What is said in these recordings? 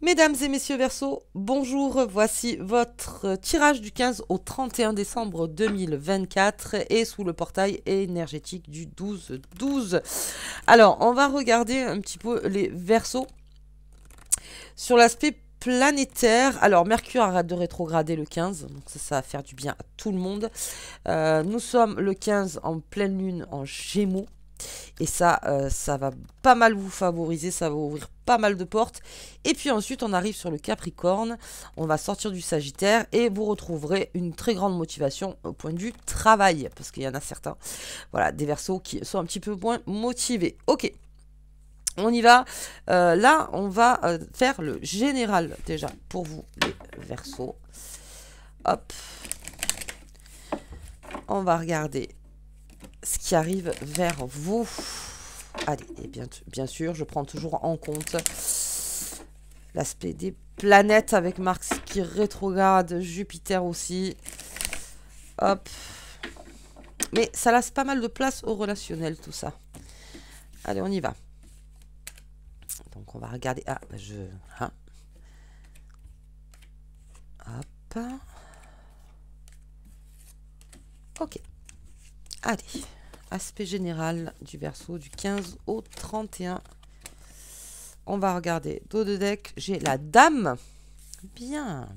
Mesdames et messieurs Verseau, bonjour, voici votre tirage du 15 au 31 décembre 2024 et sous le portail énergétique du 12-12. Alors, on va regarder un petit peu les Verseaux sur l'aspect planétaire. Alors, Mercure arrête de rétrograder le 15, donc ça va faire du bien à tout le monde. Nous sommes le 15 en pleine lune en Gémeaux. Et ça va pas mal vous favoriser, ça va ouvrir pas mal de portes. Et puis ensuite, on arrive sur le Capricorne, on va sortir du Sagittaire et vous retrouverez une très grande motivation au point de vue travail, parce qu'il y en a certains, voilà, des Verseaux qui sont un petit peu moins motivés. Ok, on y va. Là, on va faire le général déjà pour vous, les Verseaux. Hop, on va regarder ce qui arrive vers vous. Allez, et bien sûr, je prends toujours en compte l'aspect des planètes avec Mars qui rétrograde, Jupiter aussi. Hop. Mais ça laisse pas mal de place au relationnel, tout ça. Allez, on y va. Donc, on va regarder. Ah, hein. Hop. Ok. Allez. Aspect général du Verseau du 15 au 31. On va regarder. Dos de deck, j'ai la dame. Bien.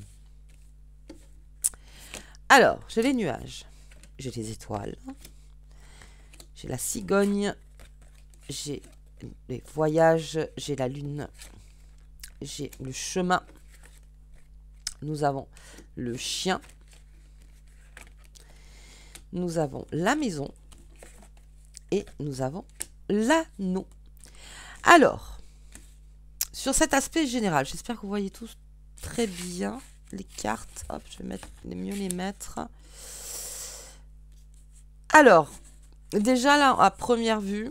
Alors, j'ai les nuages. J'ai les étoiles. J'ai la cigogne. J'ai les voyages. J'ai la lune. J'ai le chemin. Nous avons le chien. Nous avons la maison. Et nous avons l'anneau. Alors, sur cet aspect général, j'espère que vous voyez tous très bien les cartes. Hop, je vais mieux les mettre. Alors, déjà là, à première vue,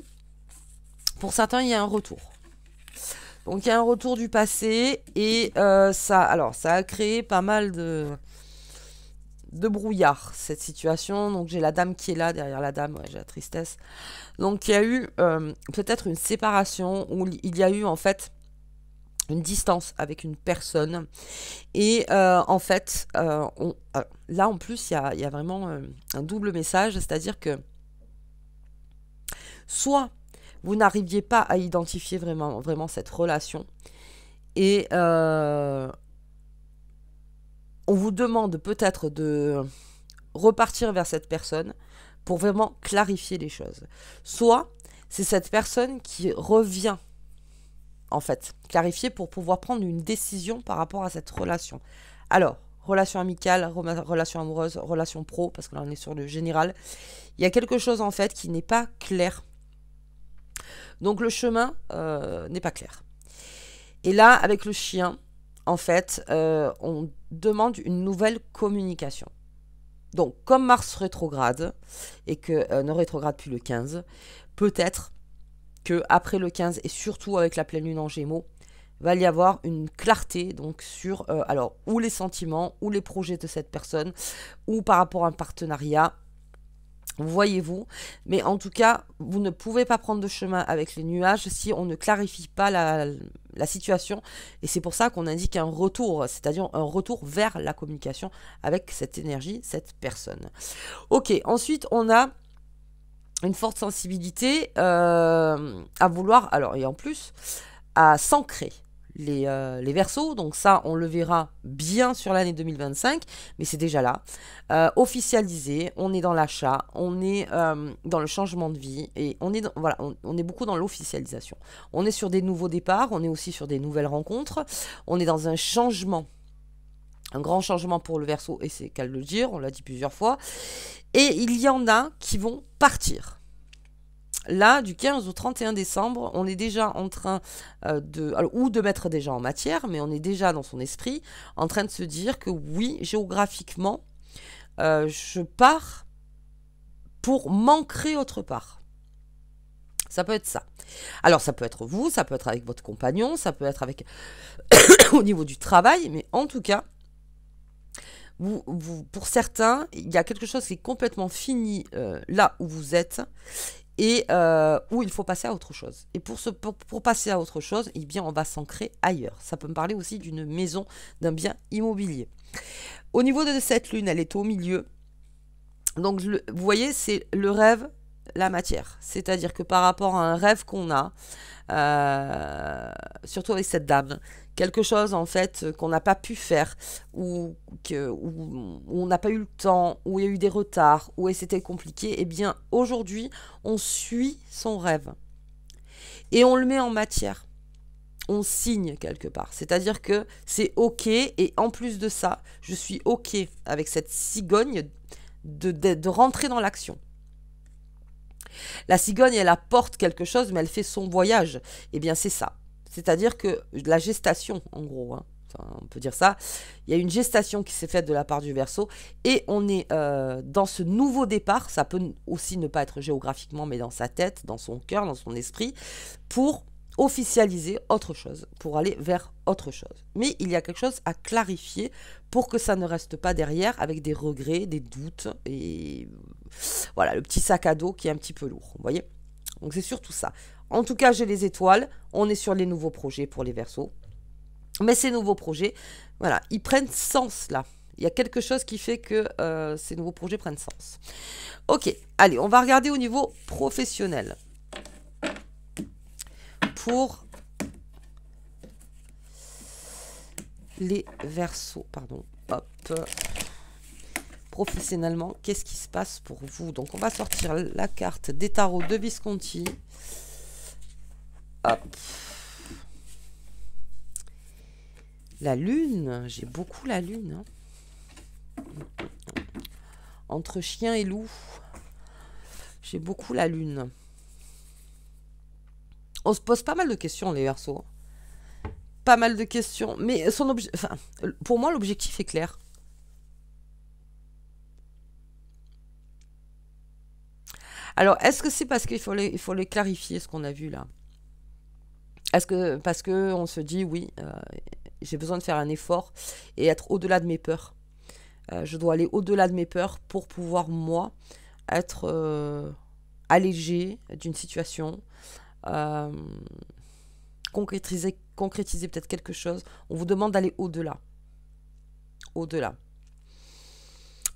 pour certains, il y a un retour. Donc, il y a un retour du passé et ça a créé pas mal de brouillard, cette situation. Donc j'ai la dame qui est là, derrière la dame, ouais, j'ai la tristesse. Donc il y a eu peut-être une séparation, où il y a eu en fait une distance avec une personne. Et en fait, là en plus, il y a vraiment un double message, c'est-à-dire que soit vous n'arriviez pas à identifier vraiment cette relation, et on vous demande peut-être de repartir vers cette personne pour vraiment clarifier les choses. Soit c'est cette personne qui revient, en fait, clarifier pour pouvoir prendre une décision par rapport à cette relation. Alors, relation amicale, relation amoureuse, relation pro, parce que là on est sur le général, il y a quelque chose en fait qui n'est pas clair. Donc le chemin n'est pas clair. Et là, avec le chien, en fait, on demande une nouvelle communication. Donc, comme Mars rétrograde, et que ne rétrograde plus le 15, peut-être qu'après le 15, et surtout avec la pleine lune en Gémeaux, va y avoir une clarté donc sur alors ou les sentiments, ou les projets de cette personne, ou par rapport à un partenariat. Voyez-vous, mais en tout cas, vous ne pouvez pas prendre de chemin avec les nuages si on ne clarifie pas la situation. Et c'est pour ça qu'on indique un retour, c'est-à-dire un retour vers la communication avec cette énergie, cette personne. Ok, ensuite on a une forte sensibilité à vouloir, alors et en plus, à s'ancrer. Les Verseaux, donc ça on le verra bien sur l'année 2025, mais c'est déjà là, officialisé, on est dans l'achat, on est dans le changement de vie, et on est voilà, on est beaucoup dans l'officialisation, on est sur des nouveaux départs, on est aussi sur des nouvelles rencontres, on est dans un changement, un grand changement pour le Verseau, et c'est qu'à le dire, on l'a dit plusieurs fois, et il y en a qui vont partir. Là, du 15 au 31 décembre, on est déjà en train de mettre déjà en matière, mais on est déjà dans son esprit, en train de se dire que oui, géographiquement, je pars pour m'ancrer autre part. Ça peut être ça. Alors, ça peut être vous, ça peut être avec votre compagnon, ça peut être avec au niveau du travail, mais en tout cas, pour certains, il y a quelque chose qui est complètement fini là où vous êtes. et où il faut passer à autre chose. Et pour passer à autre chose, eh bien, on va s'ancrer ailleurs. Ça peut me parler aussi d'une maison, d'un bien immobilier. Au niveau de cette lune, elle est au milieu. Donc, vous voyez, c'est le rêve, la matière. C'est-à-dire que par rapport à un rêve qu'on a, surtout avec cette dame, quelque chose en fait qu'on n'a pas pu faire, où on n'a pas eu le temps, où il y a eu des retards, où c'était compliqué, eh bien aujourd'hui, on suit son rêve. Et on le met en matière. On signe quelque part. C'est-à-dire que c'est OK, et en plus de ça, je suis OK avec cette cigogne de rentrer dans l'action. La cigogne, elle apporte quelque chose, mais elle fait son voyage. Eh bien, c'est ça. C'est-à-dire que la gestation, en gros, hein, enfin, on peut dire ça, il y a une gestation qui s'est faite de la part du Verseau, et on est dans ce nouveau départ, ça peut aussi ne pas être géographiquement, mais dans sa tête, dans son cœur, dans son esprit, pour officialiser autre chose, pour aller vers autre chose. Mais il y a quelque chose à clarifier pour que ça ne reste pas derrière avec des regrets, des doutes, et voilà, le petit sac à dos qui est un petit peu lourd, vous voyez. Donc c'est surtout ça. En tout cas, j'ai les étoiles, on est sur les nouveaux projets pour les Verseaux. Mais ces nouveaux projets, voilà, ils prennent sens là. Il y a quelque chose qui fait que ces nouveaux projets prennent sens. Ok, allez, on va regarder au niveau professionnel. Pour les Verseaux, pardon, hop. Professionnellement, qu'est-ce qui se passe pour vous? Donc, on va sortir la carte des tarots de Visconti. Hop. La lune, j'ai beaucoup la lune. Hein. Entre chien et loup, j'ai beaucoup la lune. On se pose pas mal de questions, les Verseaux. Pas mal de questions, mais enfin, pour moi, l'objectif est clair. Alors, est-ce que c'est parce qu'il faut les clarifier, ce qu'on a vu là? Est-ce que parce que on se dit, oui, j'ai besoin de faire un effort et être au-delà de mes peurs. Je dois aller au-delà de mes peurs pour pouvoir, moi, être allégé d'une situation, concrétiser peut-être quelque chose. On vous demande d'aller au-delà. Au-delà.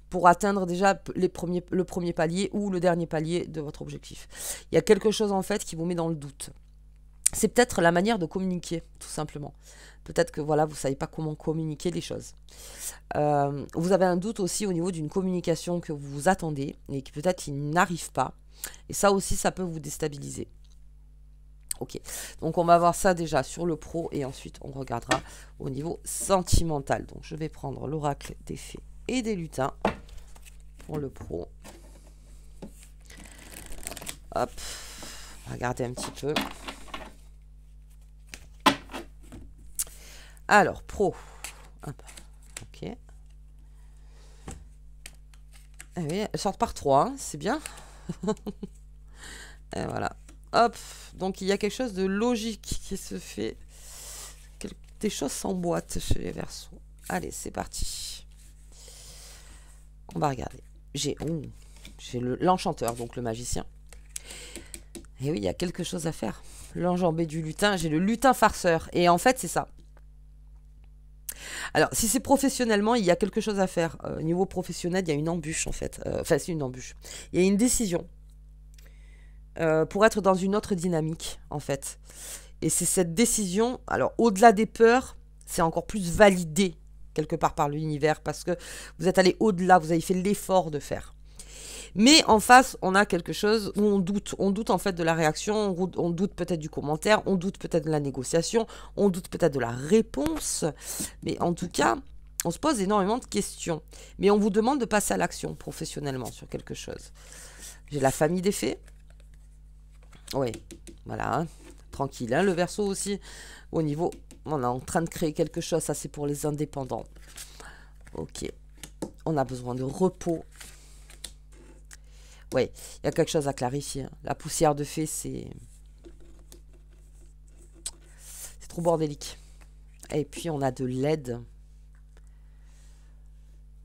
Pour atteindre déjà le premier palier ou le dernier palier de votre objectif. Il y a quelque chose en fait qui vous met dans le doute. C'est peut-être la manière de communiquer, tout simplement. Peut-être que voilà, vous ne savez pas comment communiquer les choses. Vous avez un doute aussi au niveau d'une communication que vous attendez et qui peut-être il n'arrive pas. Et ça aussi, ça peut vous déstabiliser. Ok, donc on va voir ça déjà sur le pro et ensuite on regardera au niveau sentimental. Donc je vais prendre l'oracle des fées et des lutins pour le pro. Hop, on va regarder un petit peu. Alors, pro. Hop. Ok. Ah oui, elles sortent par 3, hein, c'est bien. Et voilà. Hop. Donc, il y a quelque chose de logique qui se fait. Des choses s'emboîtent chez les Verseaux. Allez, c'est parti. On va regarder. J'ai l'enchanteur, donc le magicien. Et oui, il y a quelque chose à faire. L'enjambé du lutin. J'ai le lutin farceur. Et en fait, c'est ça. Alors, si c'est professionnellement, il y a quelque chose à faire. Au niveau professionnel, il y a une embûche, en fait. Enfin, c'est une embûche. Il y a une décision pour être dans une autre dynamique, en fait. Et c'est cette décision, alors, au-delà des peurs, c'est encore plus validé, quelque part, par l'univers, parce que vous êtes allé au-delà, vous avez fait l'effort de faire. Mais en face, on a quelque chose où on doute. On doute en fait de la réaction, on doute peut-être du commentaire, on doute peut-être de la négociation, on doute peut-être de la réponse. Mais en tout cas, on se pose énormément de questions. Mais on vous demande de passer à l'action professionnellement sur quelque chose. J'ai la famille des fées. Oui, voilà, hein. Tranquille. Hein. Le Verseau aussi, au niveau, on est en train de créer quelque chose. Ça, c'est pour les indépendants. Ok. On a besoin de repos. Oui, il y a quelque chose à clarifier. Hein. La poussière de fée, c'est trop bordélique. Et puis, on a de l'aide.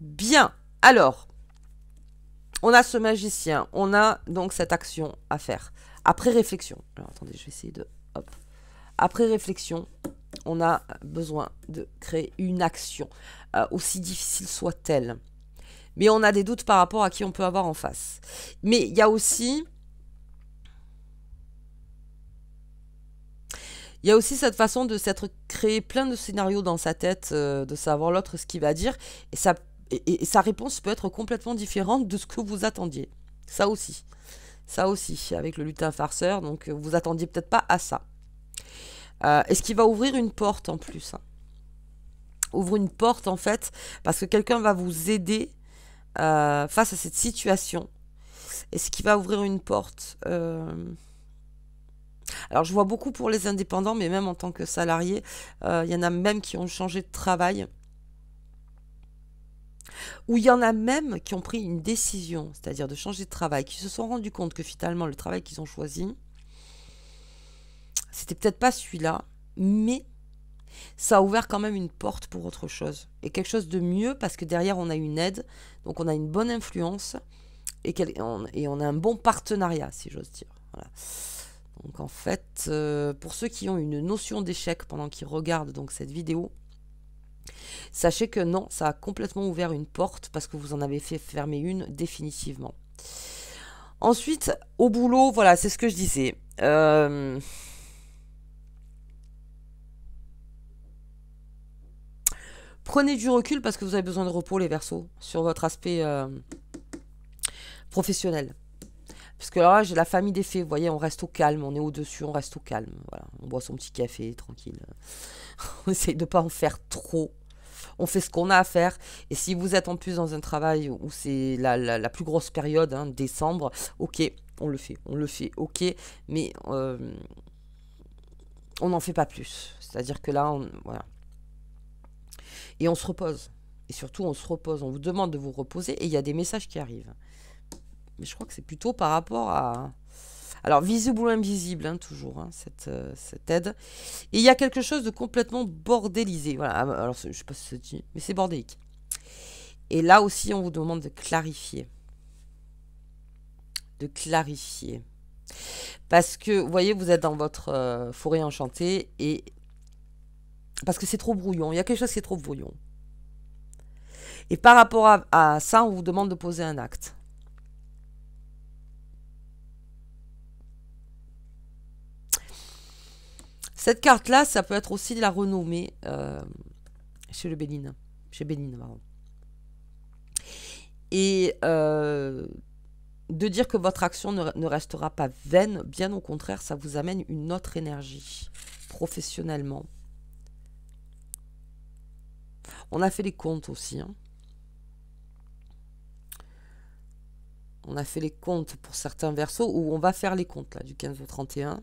Bien. Alors, On a ce magicien, on a donc cette action à faire. Après réflexion, alors attendez, je vais essayer de... Hop. Après réflexion, on a besoin de créer une action, aussi difficile soit-elle. Mais on a des doutes par rapport à qui on peut avoir en face. Mais il y a aussi... Il y a aussi cette façon de s'être créé plein de scénarios dans sa tête, de savoir l'autre ce qu'il va dire, et sa réponse peut être complètement différente de ce que vous attendiez. Ça aussi, avec le lutin farceur, donc vous attendiez peut-être pas à ça. Et ce qui va ouvrir une porte en plus. Hein. Ouvre une porte en fait, parce que quelqu'un va vous aider face à cette situation. Et ce qui va ouvrir une porte... Alors, je vois beaucoup pour les indépendants, mais même en tant que salarié, il y en a même qui ont changé de travail. Ou il y en a même qui ont pris une décision, c'est-à-dire de changer de travail, qui se sont rendus compte que finalement, le travail qu'ils ont choisi, c'était peut-être pas celui-là, mais ça a ouvert quand même une porte pour autre chose. Et quelque chose de mieux, parce que derrière, on a une aide, donc on a une bonne influence, et on a un bon partenariat, si j'ose dire. Voilà. Donc en fait, pour ceux qui ont une notion d'échec pendant qu'ils regardent donc cette vidéo, sachez que non, ça a complètement ouvert une porte parce que vous en avez fait fermer une définitivement. Ensuite, au boulot, voilà, c'est ce que je disais. Prenez du recul parce que vous avez besoin de repos, les Verseaux, sur votre aspect professionnel. Parce que là, j'ai la famille des fées, vous voyez, on reste au calme, on est au-dessus, on reste au calme. Voilà, on boit son petit café, tranquille. On essaye de ne pas en faire trop. On fait ce qu'on a à faire. Et si vous êtes en plus dans un travail où c'est la plus grosse période, hein, décembre, ok, on le fait, ok, mais on n'en fait pas plus. C'est-à-dire que là, voilà. Et on se repose. Et surtout, on se repose. On vous demande de vous reposer et il y a des messages qui arrivent. Mais je crois que c'est plutôt par rapport à... Alors, visible ou invisible, hein, toujours, hein, cette aide. Et il y a quelque chose de complètement bordélisé. Voilà, alors je ne sais pas si ça se dit, mais c'est bordélique. Et là aussi, on vous demande de clarifier. De clarifier. Parce que, vous voyez, vous êtes dans votre forêt enchantée et... Parce que c'est trop brouillon. Il y a quelque chose qui est trop brouillon. Et par rapport à ça, on vous demande de poser un acte. Cette carte-là, ça peut être aussi de la renommée chez le Bénin. Chez Bénin, pardon. Et de dire que votre action ne restera pas vaine, bien au contraire, ça vous amène une autre énergie, professionnellement. On a fait les comptes aussi. Hein. On a fait les comptes pour certains Verseaux, où on va faire les comptes, là, du 15 au 31.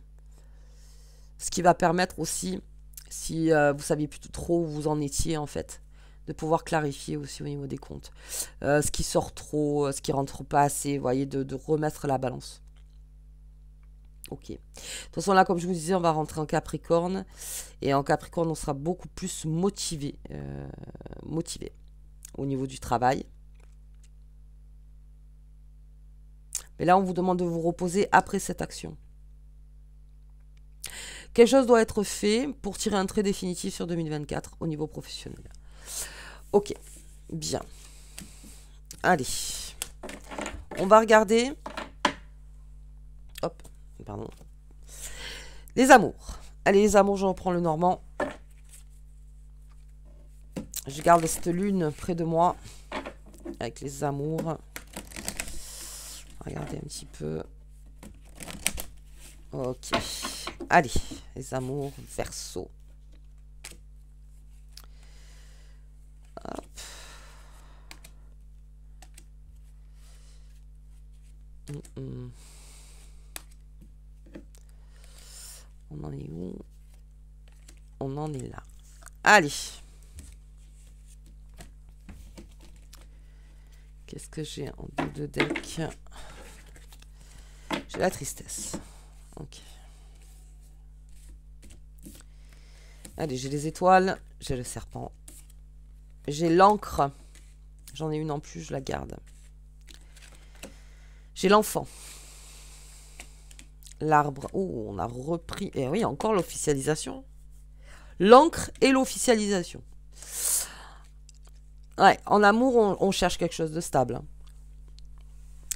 Ce qui va permettre aussi, si vous saviez plus trop où vous en étiez en fait, de pouvoir clarifier aussi au niveau des comptes. Ce qui sort trop, ce qui rentre pas assez, vous voyez, de remettre la balance. Ok. De toute façon là, comme je vous disais, on va rentrer en Capricorne. Et en Capricorne, on sera beaucoup plus motivé. Motivé au niveau du travail. Mais là, on vous demande de vous reposer après cette action. Quelque chose doit être fait pour tirer un trait définitif sur 2024 au niveau professionnel. Ok, bien. Allez. On va regarder... Hop, pardon. Les amours. Allez, les amours, je reprends le normand. Je garde cette lune près de moi. Avec les amours. Regardez un petit peu. Ok. Allez, les amours, Verseau. Hop. On en est où? On en est là. Allez. Qu'est-ce que j'ai en dos de deck? J'ai la tristesse. Ok. Allez, j'ai les étoiles, j'ai le serpent, j'ai l'encre. J'en ai une en plus, je la garde. J'ai l'enfant. L'arbre. Oh, on a repris. Et oui, encore l'officialisation. L'encre et l'officialisation. Ouais, en amour, on cherche quelque chose de stable. Hein.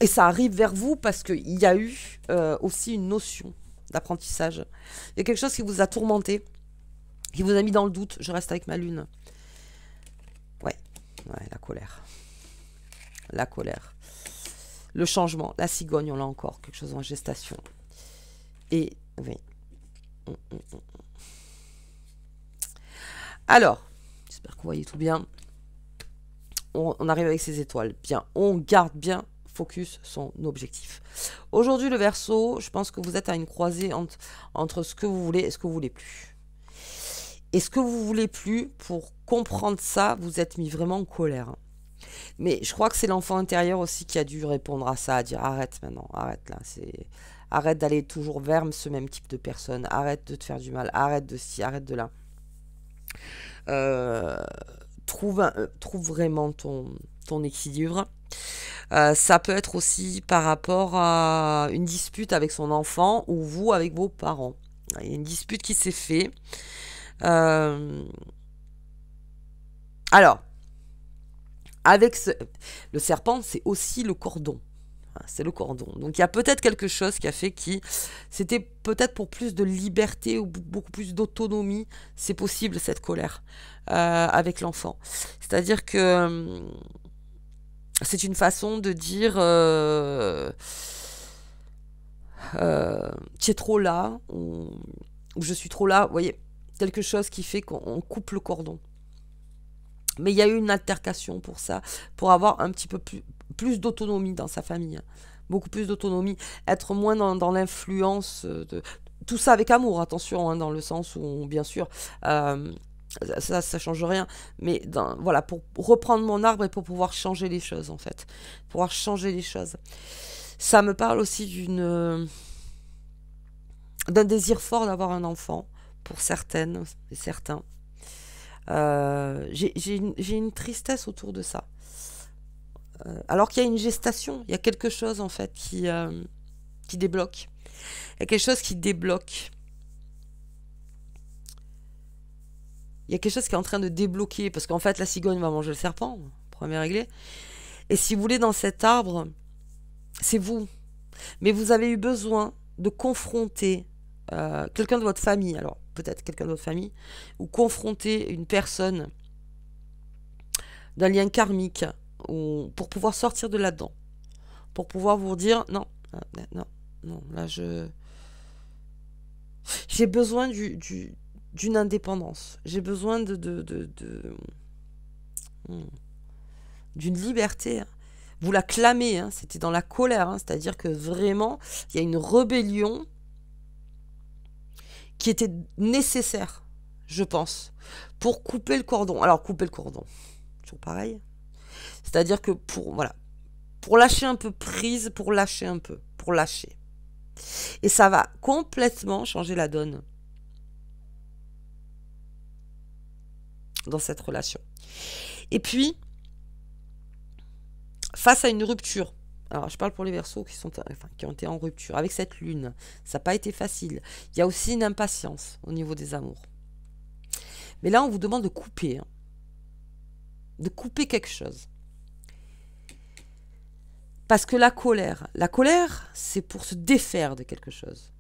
Et ça arrive vers vous parce qu'il y a eu aussi une notion d'apprentissage. Il y a quelque chose qui vous a tourmenté, qui vous a mis dans le doute. Je reste avec ma lune. Ouais, la colère. La colère. Le changement. La cigogne, on l'a encore. Quelque chose en gestation. Et, oui. Alors, j'espère que vous voyez tout bien. On arrive avec ces étoiles. Bien, on garde bien focus son objectif. Aujourd'hui, le Verseau, je pense que vous êtes à une croisée entre ce que vous voulez et ce que vous voulez plus. Et ce que vous voulez plus, pour comprendre ça, vous êtes mis vraiment en colère. Mais je crois que c'est l'enfant intérieur aussi qui a dû répondre à ça, à dire arrête maintenant, arrête là, arrête d'aller toujours vers ce même type de personne, arrête de te faire du mal, arrête de ci, arrête de là. Trouve vraiment ton équilibre. Ça peut être aussi par rapport à une dispute avec son enfant ou vous avec vos parents. Il y a une dispute qui s'est faite. Alors, avec le serpent, c'est aussi le cordon. C'est le cordon. Donc il y a peut-être quelque chose qui a fait c'était peut-être pour plus de liberté ou beaucoup plus d'autonomie. C'est possible cette colère avec l'enfant. C'est-à-dire que c'est une façon de dire tu es trop là ou je suis trop là. Vous voyez, quelque chose qui fait qu'on coupe le cordon. Mais il y a eu une altercation pour ça, pour avoir un petit peu plus d'autonomie dans sa famille. Beaucoup plus d'autonomie, être moins dans l'influence de... Tout ça avec amour, attention, hein, dans le sens où, bien sûr, ça change rien. Mais voilà, pour reprendre mon arbre et pour pouvoir changer les choses, en fait. Pouvoir changer les choses. Ça me parle aussi d'un désir fort d'avoir un enfant, pour certaines et certains. J'ai une tristesse autour de ça. Alors qu'il y a une gestation, il y a quelque chose en fait qui débloque. Il y a quelque chose qui débloque. Il y a quelque chose qui est en train de débloquer, parce qu'en fait la cigogne va manger le serpent, premier réglé. Et si vous voulez, dans cet arbre, c'est vous. Mais vous avez eu besoin de confronter quelqu'un de votre famille, alors peut-être quelqu'un de votre famille, ou confronter une personne d'un lien karmique, pour pouvoir sortir de là-dedans, pour pouvoir vous dire non, là j'ai besoin d'une indépendance, j'ai besoin d'une liberté. Hein. Vous la clamez, hein, c'était dans la colère, hein, c'est-à-dire que vraiment il y a une rébellion qui était nécessaire, je pense, pour couper le cordon. Alors couper le cordon, toujours pareil. C'est-à-dire que pour lâcher un peu prise, pour lâcher un peu, pour lâcher. Et ça va complètement changer la donne dans cette relation. Et puis, face à une rupture, alors je parle pour les Verseaux qui ont été en rupture, avec cette lune, ça n'a pas été facile. Il y a aussi une impatience au niveau des amours. Mais là, on vous demande de couper, hein, de couper quelque chose. Parce que la colère, c'est pour se défaire de quelque chose.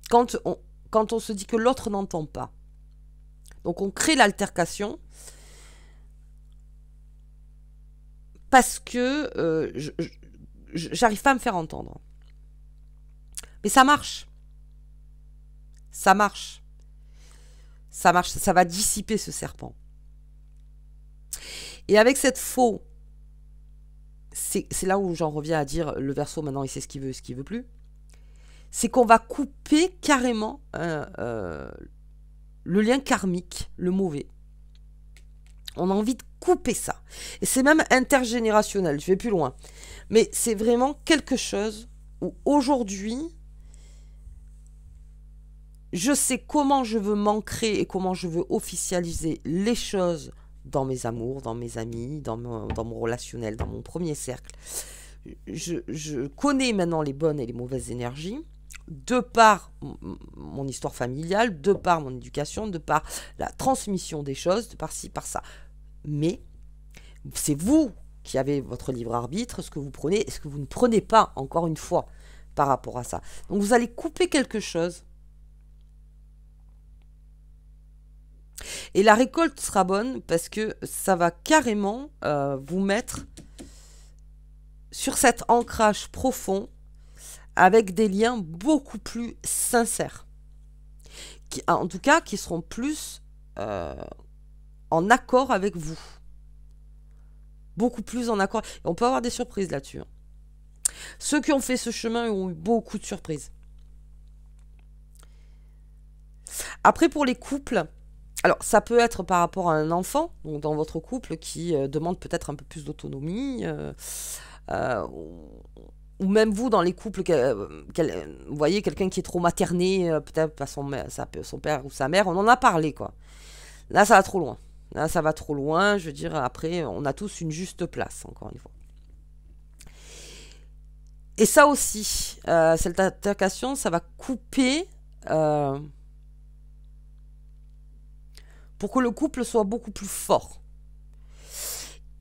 Quand on se dit que l'autre n'entend pas. Donc on crée l'altercation parce que j'arrive pas à me faire entendre. Mais ça marche. Ça marche. Ça marche. Ça va dissiper ce serpent. Et avec cette faux, c'est là où j'en reviens à dire le Verseau maintenant il sait ce qu'il veut et ce qu'il veut plus. C'est qu'on va couper carrément le lien karmique, le mauvais. On a envie de couper ça. Et c'est même intergénérationnel, je vais plus loin. Mais c'est vraiment quelque chose où aujourd'hui, je sais comment je veux m'ancrer et comment je veux officialiser les choses dans mes amours, dans mes amis, dans mon relationnel, dans mon premier cercle. je connais maintenant les bonnes et les mauvaises énergies, de par mon histoire familiale, de par mon éducation, de par la transmission des choses, de par ci, par ça. Mais c'est vous qui avez votre libre arbitre, ce que vous prenez et ce que vous ne prenez pas, encore une fois, par rapport à ça. Donc vous allez couper quelque chose. Et la récolte sera bonne parce que ça va carrément vous mettre sur cet ancrage profond avec des liens beaucoup plus sincères. En tout cas, qui seront plus en accord avec vous. Beaucoup plus en accord. Et on peut avoir des surprises là-dessus. Hein. Ceux qui ont fait ce chemin ont eu beaucoup de surprises. Après, pour les couples, alors ça peut être par rapport à un enfant, donc dans votre couple qui demande peut-être un peu plus d'autonomie, ou même vous dans les couples, vous voyez quelqu'un qui est trop materné, peut-être par son père ou sa mère, on en a parlé quoi. Là ça va trop loin. Là ça va trop loin, je veux dire, après on a tous une juste place, encore une fois. Et ça aussi, cette altercation, ça va couper pour que le couple soit beaucoup plus fort.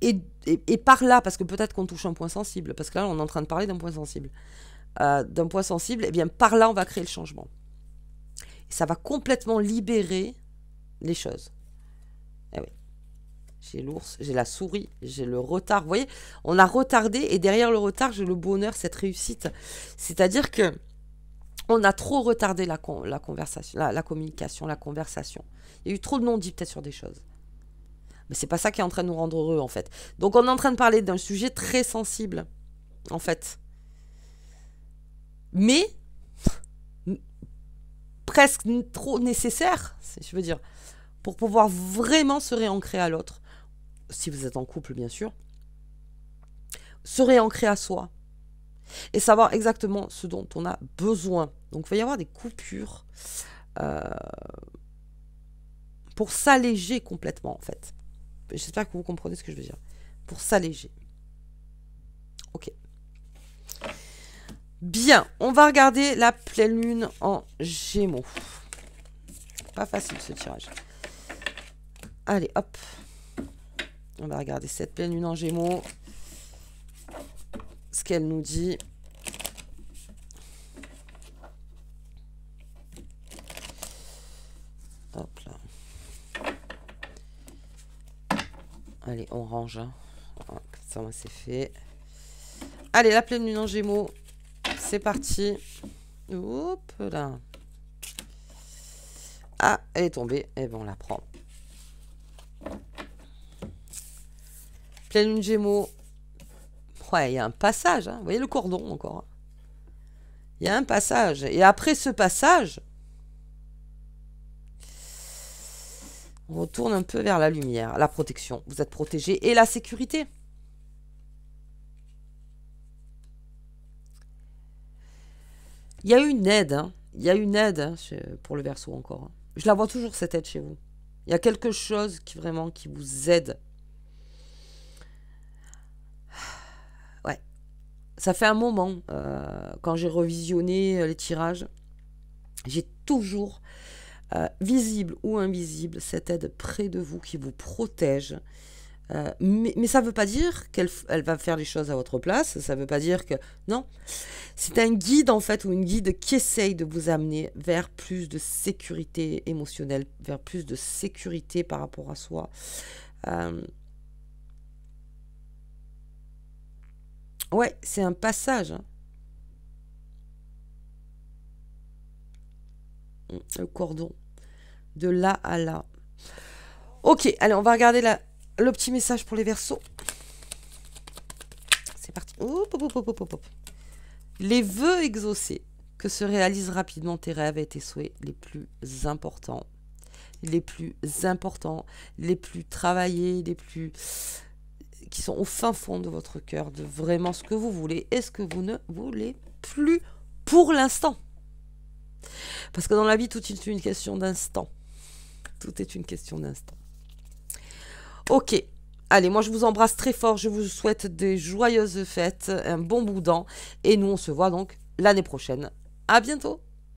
Et par là, parce que peut-être qu'on touche un point sensible, parce que là on est en train de parler d'un point sensible, et bien par là on va créer le changement. Et ça va complètement libérer les choses. Eh oui. J'ai l'ours, j'ai la souris, j'ai le retard. Vous voyez, on a retardé et derrière le retard, j'ai le bonheur, cette réussite. C'est-à-dire que on a trop retardé la conversation, la communication, la conversation. Il y a eu trop de non-dits peut-être sur des choses. Mais c'est pas ça qui est en train de nous rendre heureux en fait. Donc on est en train de parler d'un sujet très sensible en fait. Mais presque trop nécessaire, je veux dire, pour pouvoir vraiment se réancrer à l'autre. Si vous êtes en couple bien sûr, se réancrer à soi et savoir exactement ce dont on a besoin. Donc il va y avoir des coupures pour s'alléger complètement en fait. J'espère que vous comprenez ce que je veux dire. Pour s'alléger. Ok. Bien, on va regarder la pleine lune en Gémeaux. Pas facile ce tirage. Allez, hop. On va regarder cette pleine lune en Gémeaux. Ce qu'elle nous dit. Hop là. Allez, on range. Hein. Ça, c'est fait. Allez, la pleine lune en Gémeaux. C'est parti. Hop là. Ah, elle est tombée. Et bien, on la prend. Pleine lune Gémeaux. Ouais, il y a un passage. Hein. Vous voyez le cordon encore. Il y a un passage. Et après ce passage, on retourne un peu vers la lumière, la protection. Vous êtes protégé et la sécurité. Il y a une aide. Hein. Il y a une aide hein, pour le Verseau encore. Hein. Je la vois toujours cette aide chez vous. Il y a quelque chose qui vraiment qui vous aide. Ouais. Ça fait un moment, quand j'ai revisionné les tirages, j'ai toujours, visible ou invisible, cette aide près de vous qui vous protège. Mais ça ne veut pas dire qu'elle va faire les choses à votre place. Ça ne veut pas dire que... Non. C'est un guide, en fait, ou une guide qui essaye de vous amener vers plus de sécurité émotionnelle, vers plus de sécurité par rapport à soi. Ouais, c'est un passage. Hein. Le cordon. De là à là. Ok, allez, on va regarder le petit message pour les Verseaux. C'est parti. Hop, hop, hop, hop, hop. Les vœux exaucés, que se réalisent rapidement tes rêves et tes souhaits les plus importants. Les plus importants, les plus travaillés, les plus... qui sont au fin fond de votre cœur, de vraiment ce que vous voulez et ce que vous ne voulez plus pour l'instant. Parce que dans la vie, tout est une question d'instant. Tout est une question d'instant. Ok. Allez, moi je vous embrasse très fort, je vous souhaite des joyeuses fêtes, un bon boudin, et nous on se voit donc l'année prochaine. À bientôt!